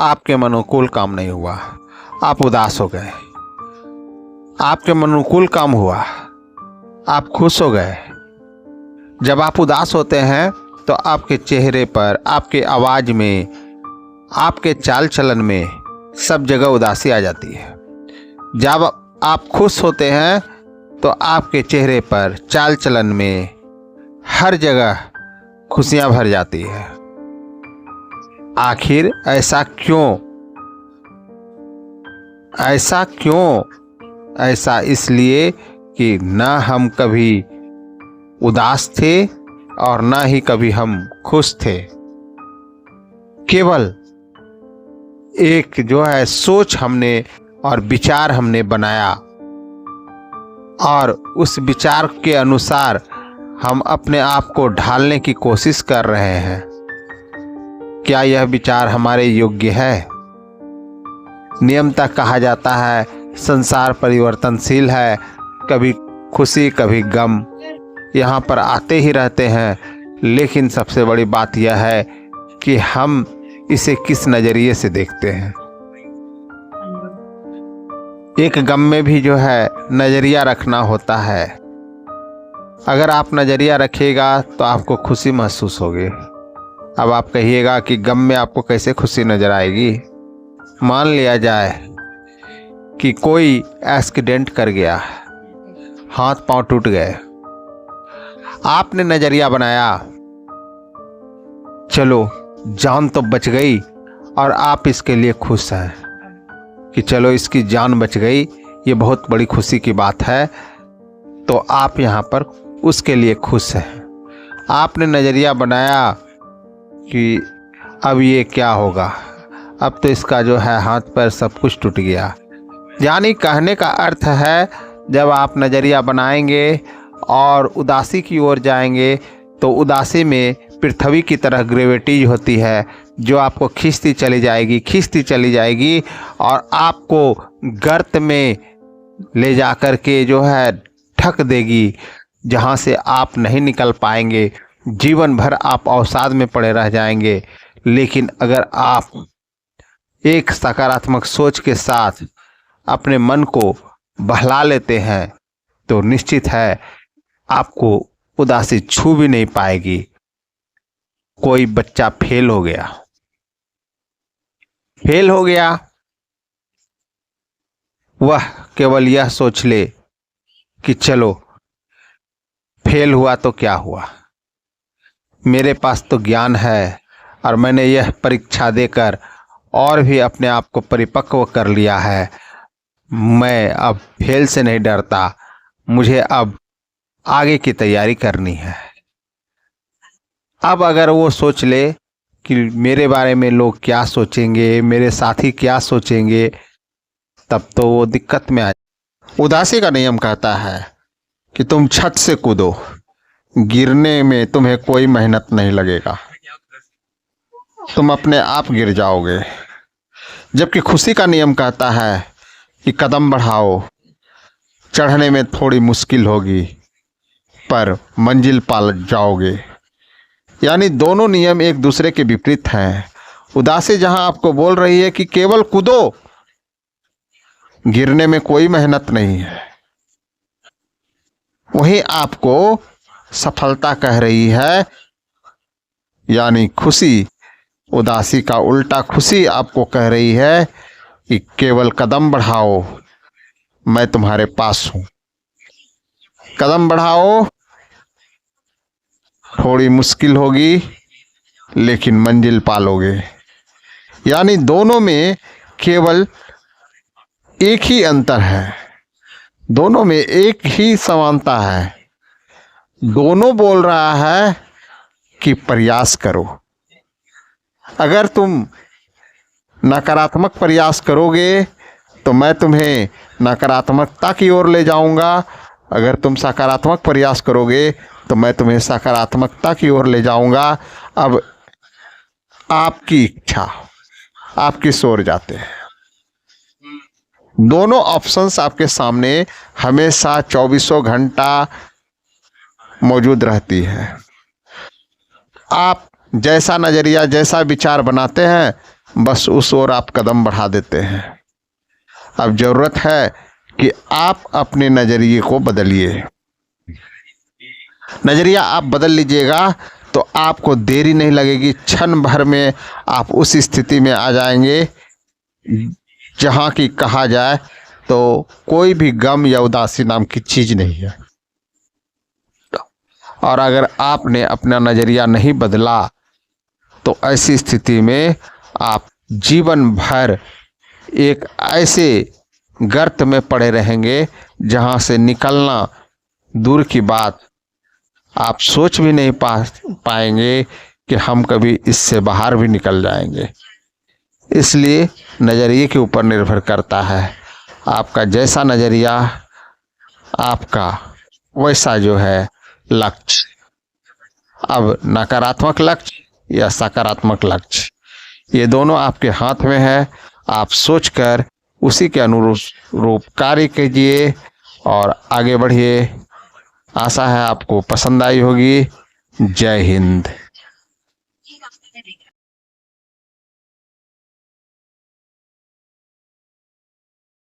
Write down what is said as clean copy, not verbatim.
आपके मन अनुकूल काम नहीं हुआ, आप उदास हो गए। आपके मन अनुकूल काम हुआ, आप खुश हो गए। जब आप उदास होते हैं तो आपके चेहरे पर, आपके आवाज़ में, आपके चाल चलन में सब जगह उदासी आ जाती है। जब आप खुश होते हैं तो आपके चेहरे पर, चाल चलन में हर जगह खुशियां भर जाती है। आखिर ऐसा क्यों? ऐसा क्यों? ऐसा इसलिए कि न हम कभी उदास थे और न ही कभी हम खुश थे। केवल एक जो है सोच हमने और विचार हमने बनाया और उस विचार के अनुसार हम अपने आप को ढालने की कोशिश कर रहे हैं। क्या यह विचार हमारे योग्य है? नियमतः कहा जाता है संसार परिवर्तनशील है, कभी खुशी कभी गम यहाँ पर आते ही रहते हैं। लेकिन सबसे बड़ी बात यह है कि हम इसे किस नज़रिए से देखते हैं। एक गम में भी जो है नज़रिया रखना होता है। अगर आप नज़रिया रखिएगा तो आपको खुशी महसूस होगी। अब आप कहिएगा कि गम में आपको कैसे खुशी नज़र आएगी। मान लिया जाए कि कोई एक्सीडेंट कर गया, हाथ पांव टूट गए, आपने नज़रिया बनाया चलो जान तो बच गई और आप इसके लिए खुश हैं कि चलो इसकी जान बच गई, ये बहुत बड़ी खुशी की बात है। तो आप यहाँ पर उसके लिए खुश हैं। आपने नज़रिया बनाया कि अब ये क्या होगा, अब तो इसका जो है हाथ पैर सब कुछ टूट गया। यानी कहने का अर्थ है जब आप नज़रिया बनाएंगे और उदासी की ओर जाएंगे तो उदासी में पृथ्वी की तरह ग्रेविटी होती है जो आपको खींचती चली जाएगी और आपको गर्त में ले जा कर के जो है ढक देगी, जहाँ से आप नहीं निकल पाएंगे। जीवन भर आप अवसाद में पड़े रह जाएंगे। लेकिन अगर आप एक सकारात्मक सोच के साथ अपने मन को बहला लेते हैं तो निश्चित है आपको उदासी छू भी नहीं पाएगी। कोई बच्चा फेल हो गया, वह केवल यह सोच ले कि चलो फेल हुआ तो क्या हुआ, मेरे पास तो ज्ञान है और मैंने यह परीक्षा देकर और भी अपने आप को परिपक्व कर लिया है। मैं अब फेल से नहीं डरता, मुझे अब आगे की तैयारी करनी है। अब अगर वो सोच ले कि मेरे बारे में लोग क्या सोचेंगे, मेरे साथी क्या सोचेंगे, तब तो वो दिक्कत में आ। उदासी का नियम कहता है कि तुम छत से कूदो, गिरने में तुम्हें कोई मेहनत नहीं लगेगा, तुम अपने आप गिर जाओगे। जबकि खुशी का नियम कहता है कि कदम बढ़ाओ, चढ़ने में थोड़ी मुश्किल होगी पर मंजिल पा जाओगे। यानी दोनों नियम एक दूसरे के विपरीत हैं। उदासी जहां आपको बोल रही है कि केवल कूदो, गिरने में कोई मेहनत नहीं है, वहीं आपको सफलता कह रही है। यानी खुशी, उदासी का उल्टा खुशी आपको कह रही है कि केवल कदम बढ़ाओ, मैं तुम्हारे पास हूं। कदम बढ़ाओ, थोड़ी मुश्किल होगी लेकिन मंजिल पालोगे। यानी दोनों में केवल एक ही अंतर है, दोनों में एक ही समानता है। दोनों बोल रहा है कि प्रयास करो। अगर तुम नकारात्मक प्रयास करोगे तो मैं तुम्हें नकारात्मकता की ओर ले जाऊंगा, अगर तुम सकारात्मक प्रयास करोगे तो मैं तुम्हें सकारात्मकता की ओर ले जाऊंगा। अब आपकी इच्छा, आपकी ओर जाते हैं। दोनों ऑप्शंस आपके सामने हमेशा 24 घंटा मौजूद रहती है। आप जैसा नज़रिया, जैसा विचार बनाते हैं बस उस ओर आप कदम बढ़ा देते हैं। अब जरूरत है कि आप अपने नजरिए को बदलिए। नजरिया आप बदल लीजिएगा तो आपको देरी नहीं लगेगी, क्षण भर में आप उस स्थिति में आ जाएंगे जहां की कहा जाए तो कोई भी गम या उदासी नाम की चीज नहीं है। और अगर आपने अपना नजरिया नहीं बदला तो ऐसी स्थिति में आप जीवन भर एक ऐसे गर्त में पड़े रहेंगे जहां से निकलना दूर की बात, आप सोच भी नहीं पाएंगे कि हम कभी इससे बाहर भी निकल जाएंगे। इसलिए नज़रिए के ऊपर निर्भर करता है। आपका जैसा नज़रिया, आपका वैसा जो है लक्ष्य। अब नकारात्मक लक्ष्य या सकारात्मक लक्ष्य, ये दोनों आपके हाथ में है। आप सोचकर उसी के अनुरूप कार्य कीजिए और आगे बढ़िए। आशा है आपको पसंद आई होगी। जय हिंद।